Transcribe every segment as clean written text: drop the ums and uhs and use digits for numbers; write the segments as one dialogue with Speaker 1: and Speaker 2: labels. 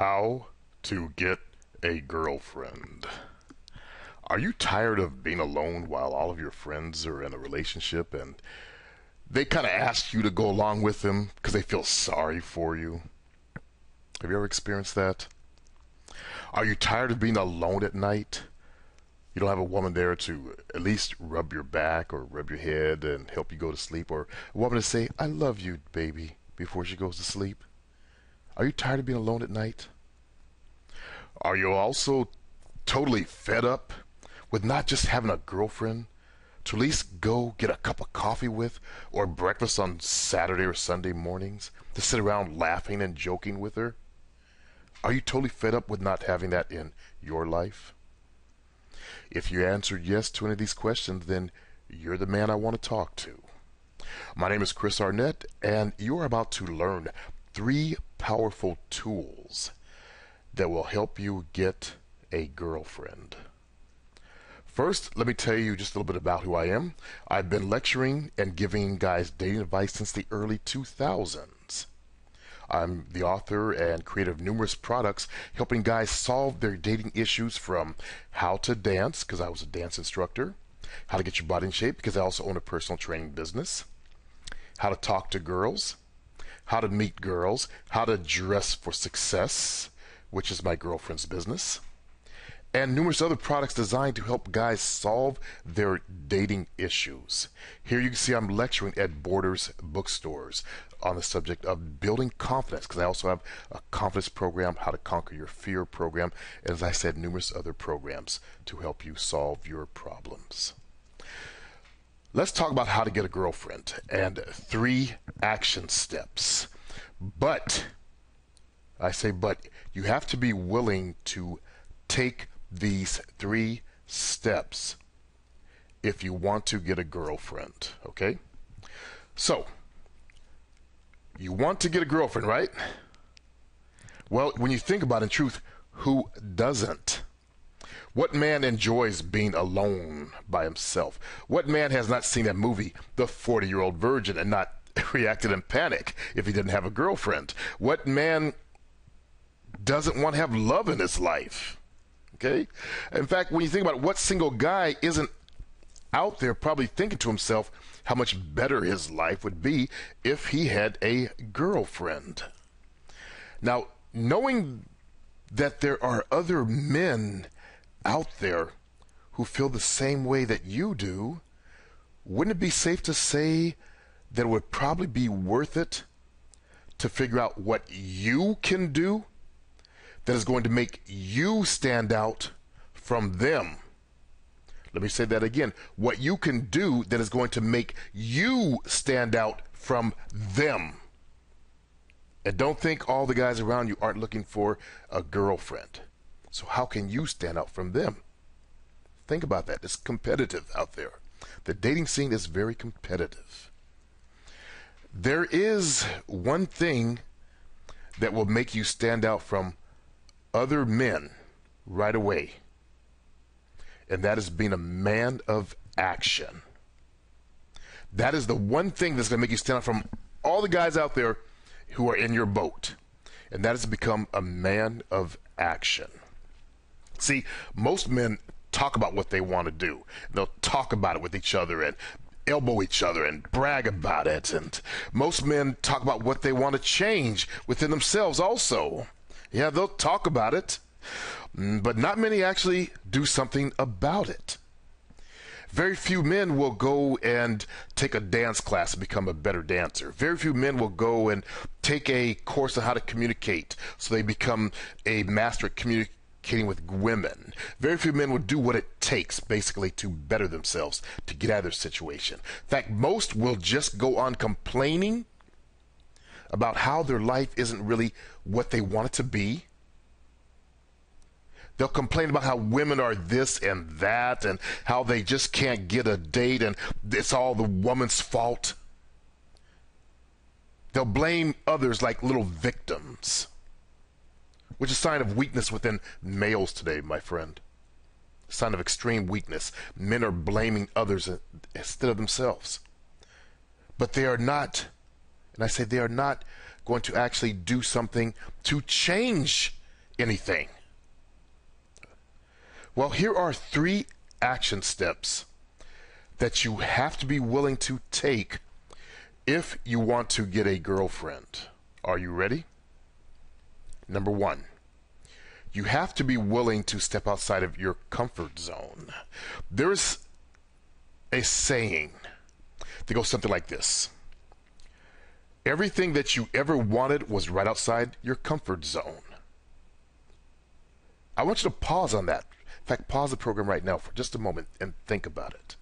Speaker 1: How to get a girlfriend. Are you tired of being alone while all of your friends are in a relationship and they kind of ask you to go along with them because they feel sorry for you? Have you ever experienced that? Are you tired of being alone at night? You don't have a woman there to at least rub your back or rub your head and help you go to sleep, or a woman to say, "I love you, baby," before she goes to sleep? Are you tired of being alone at night? Are you also totally fed up with not just having a girlfriend to at least go get a cup of coffee with or breakfast on Saturday or Sunday mornings to sit around laughing and joking with her? Are you totally fed up with not having that in your life? If you answered yes to any of these questions, then you're the man I want to talk to. My name is Chris Arnett, and you're about to learn 3 powerful tools that will help you get a girlfriend. First, let me tell you just a little bit about who I am. I've been lecturing and giving guys dating advice since the early 2000s. I'm the author and creator of numerous products helping guys solve their dating issues, from how to dance, because I was a dance instructor, how to get your body in shape, because I also own a personal training business, how to talk to girls, how to meet girls, how to dress for success, which is my girlfriend's business, and numerous other products designed to help guys solve their dating issues. Here you can see I'm lecturing at Borders bookstores on the subject of building confidence, because I also have a confidence program, how to conquer your fear program, and as I said, numerous other programs to help you solve your problems. Let's talk about how to get a girlfriend and 3 action steps. But, I say but, you have to be willing to take these 3 steps if you want to get a girlfriend, okay? So, you want to get a girlfriend, right? Well, when you think about it, in truth, who doesn't? What man enjoys being alone by himself? What man has not seen that movie, The 40-Year-Old Virgin, and not reacted in panic if he didn't have a girlfriend? What man doesn't want to have love in his life? Okay? In fact, when you think about it, what single guy isn't out there probably thinking to himself how much better his life would be if he had a girlfriend? Now, knowing that there are other men out there who feel the same way that you do, wouldn't it be safe to say that it would probably be worth it to figure out what you can do that is going to make you stand out from them? Let me say that again. What you can do that is going to make you stand out from them. And don't think all the guys around you aren't looking for a girlfriend. So how can you stand out from them? Think about that. It's competitive out there. The dating scene is very competitive. There is one thing that will make you stand out from other men right away, and that is being a man of action. That is the one thing that's going to make you stand out from all the guys out there who are in your boat, and that is to become a man of action. See, most men talk about what they want to do. They'll talk about it with each other and elbow each other and brag about it. And most men talk about what they want to change within themselves also. Yeah, they'll talk about it, but not many actually do something about it. Very few men will go and take a dance class and become a better dancer. Very few men will go and take a course on how to communicate so they become a master at communicating with women. Very few men will do what it takes basically to better themselves, to get out of their situation. In fact, most will just go on complaining about how their life isn't really what they want it to be. They'll complain about how women are this and that, and how they just can't get a date, and it's all the woman's fault. They'll blame others like little victims, which is a sign of weakness within males today, my friend. A sign of extreme weakness. Men are blaming others instead of themselves. But they are not, and I say they are not going to actually do something to change anything? Well, here are 3 action steps that you have to be willing to take if you want to get a girlfriend. Are you ready? Number 1, you have to be willing to step outside of your comfort zone. There's a saying that goes something like this: everything that you ever wanted was right outside your comfort zone. I want you to pause on that. In fact, pause the program right now for just a moment and think about it.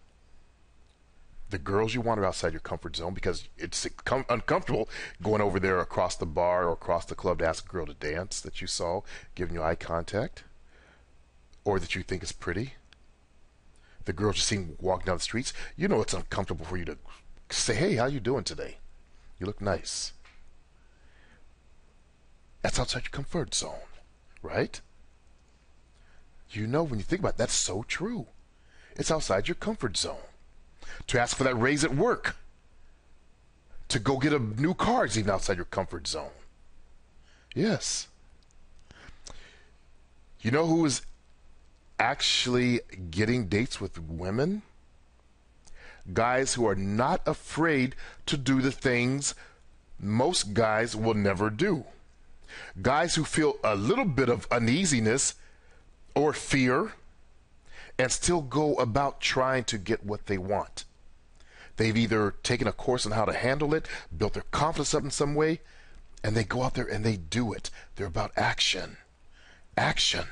Speaker 1: The girls you want are outside your comfort zone because it's uncomfortable going over there across the bar or across the club to ask a girl to dance that you saw giving you eye contact or that you think is pretty. The girls you see walking down the streets, you know it's uncomfortable for you to say, "Hey, how you doing today? You look nice." That's outside your comfort zone, right? You know, when you think about it, that's so true. It's outside your comfort zone. To ask for that raise at work, to go get a new car is even outside your comfort zone. Yes. You know who is actually getting dates with women? Guys who are not afraid to do the things most guys will never do. Guys who feel a little bit of uneasiness or fear and still go about trying to get what they want. They've either taken a course on how to handle it, built their confidence up in some way, and they go out there and they do it. They're about action. Action.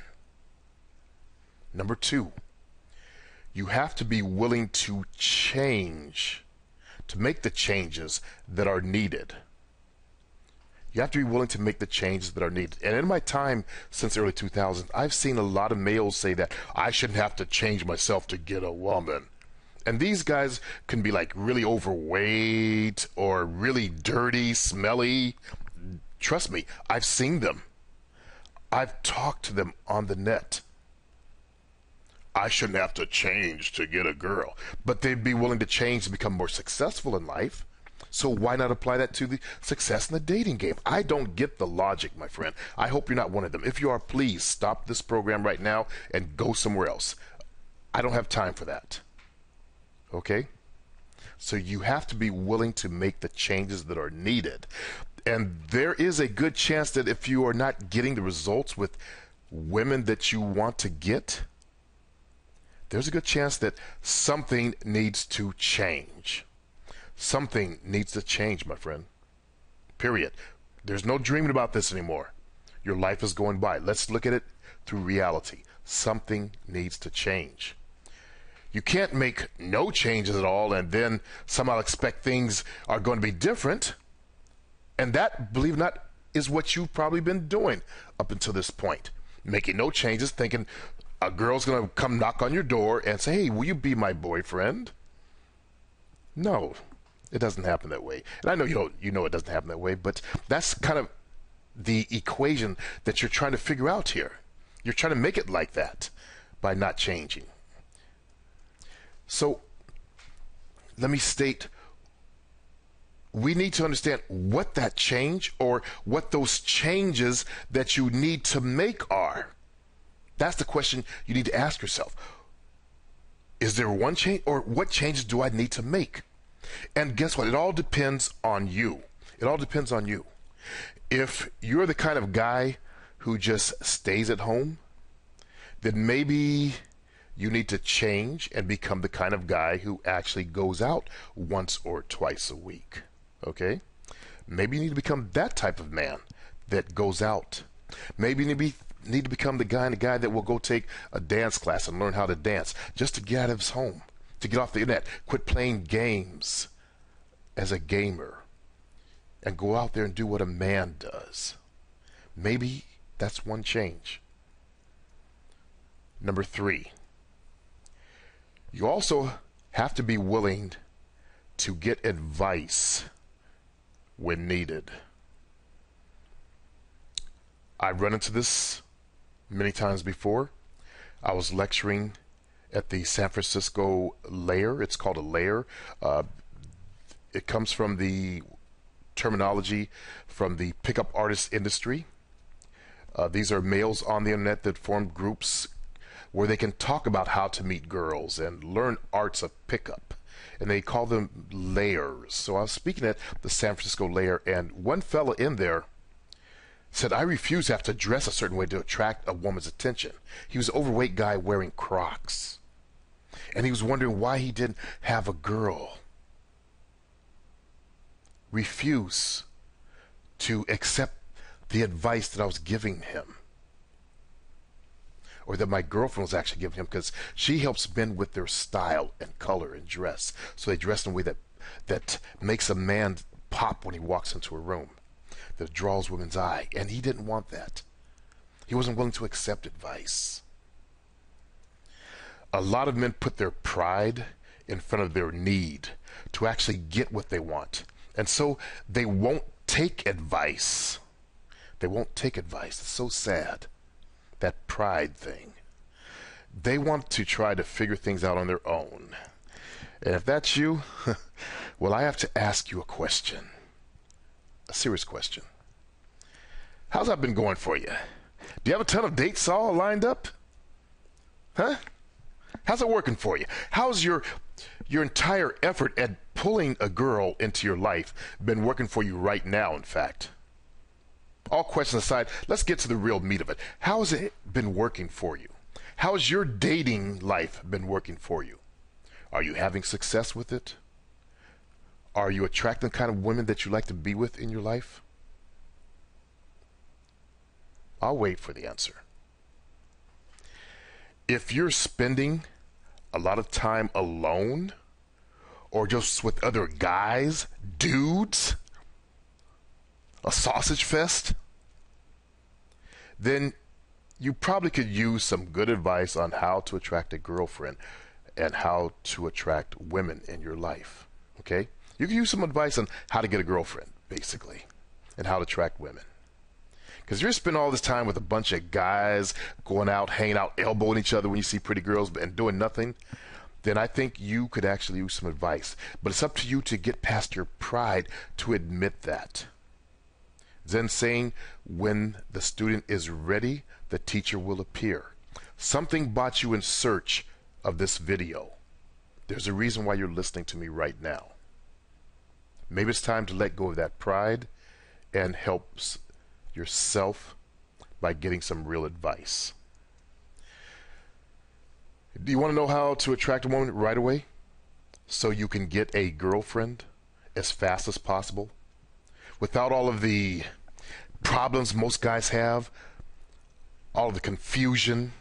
Speaker 1: Number 2, you have to be willing to change, to make the changes that are needed. You have to be willing to make the changes that are needed. And in my time since the early 2000s, I've seen a lot of males say that I shouldn't have to change myself to get a woman. And these guys can be like really overweight or really dirty, smelly. Trust me, I've seen them. I've talked to them on the net. I shouldn't have to change to get a girl. But they'd be willing to change to become more successful in life. So why not apply that to the success in the dating game? I don't get the logic, my friend. I hope you're not one of them. If you are, please stop this program right now and go somewhere else. I don't have time for that. Okay? So you have to be willing to make the changes that are needed. And there is a good chance that if you are not getting the results with women that you want to get, there's a good chance that something needs to change. Something needs to change, my friend. Period. There's no dreaming about this anymore. Your life is going by. Let's look at it through reality. Something needs to change. You can't make no changes at all and then somehow expect things are going to be different. And that, believe it or not, is what you've probably been doing up until this point. Making no changes, thinking a girl's going to come knock on your door and say, "Hey, will you be my boyfriend?" No, it doesn't happen that way. And I know you know it doesn't happen that way, but that's kind of the equation that you're trying to figure out here. You're trying to make it like that by not changing. So let me state, we need to understand what that change or what those changes that you need to make are. That's the question you need to ask yourself. Is there one change, or what changes do I need to make? And guess what? It all depends on you. It all depends on you. If you're the kind of guy who just stays at home, then maybe you need to change and become the kind of guy who actually goes out once or twice a week. Okay? Maybe you need to become that type of man that goes out. Maybe you need to become the guy that will go take a dance class and learn how to dance just to get out of his home, to get off the internet, quit playing games as a gamer, and go out there and do what a man does. Maybe that's one change. Number 3, you also have to be willing to get advice when needed. I've run into this many times before. I was lecturing at the San Francisco Layer. It's called a layer. It comes from the terminology from the pickup artist industry. These are males on the internet that form groups where they can talk about how to meet girls and learn arts of pickup. And they call them layers. So I was speaking at the San Francisco Layer, and one fella in there said, I refuse to have to dress a certain way to attract a woman's attention. He was an overweight guy wearing Crocs. And he was wondering why he didn't have a girl. Refuse to accept the advice that I was giving him, or that my girlfriend was actually giving him, because she helps men with their style and color and dress. So they dress in a way that makes a man pop when he walks into a room, that draws women's eye. And he didn't want that. He wasn't willing to accept advice. A lot of men put their pride in front of their need to actually get what they want. And so they won't take advice. They won't take advice. It's so sad. That pride thing. They want to try to figure things out on their own. And if that's you, well, I have to ask you a question. A serious question. How's that been going for you? Do you have a ton of dates all lined up? Huh? How's it working for you? How's your entire effort at pulling a girl into your life been working for you right now, in fact? All questions aside, let's get to the real meat of it. How has it been working for you? How has your dating life been working for you? Are you having success with it? Are you attracting the kind of women that you like to be with in your life? I'll wait for the answer. If you're spending a lot of time alone, or just with other guys, dudes, a sausage fest, then you probably could use some good advice on how to attract a girlfriend and how to attract women in your life. Okay? You can use some advice on how to get a girlfriend, basically, and how to attract women. Because you're spending all this time with a bunch of guys going out, hanging out, elbowing each other when you see pretty girls and doing nothing, then I think you could actually use some advice. But it's up to you to get past your pride to admit that. Zen saying, when the student is ready, the teacher will appear. Something brought you in search of this video. There's a reason why you're listening to me right now. Maybe it's time to let go of that pride and help yourself by getting some real advice. Do you want to know how to attract a woman right away so you can get a girlfriend as fast as possible without all of the problems most guys have, all of the confusion,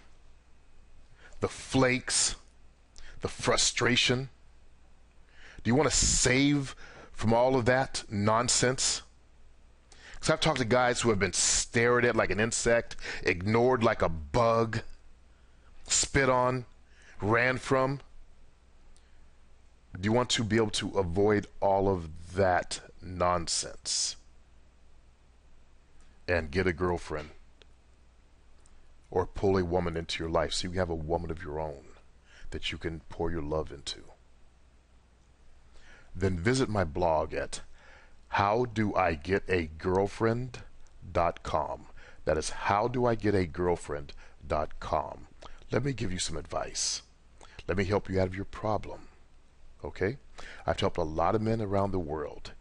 Speaker 1: the flakes, the frustration? Do you want to save from all of that nonsense? Because I've talked to guys who have been stared at like an insect, ignored like a bug, spit on, ran from. Do you want to be able to avoid all of that nonsense and get a girlfriend or pull a woman into your life so you can have a woman of your own that you can pour your love into? Then visit my blog at howdoigetagirlfriend.com. That is howdoigetagirlfriend.com. Let me give you some advice. Let me help you out of your problem. Okay? I've helped a lot of men around the world.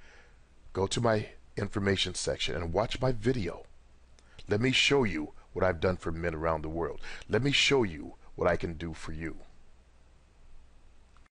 Speaker 1: Go to my information section and watch my video. Let me show you what I've done for men around the world. Let me show you what I can do for you.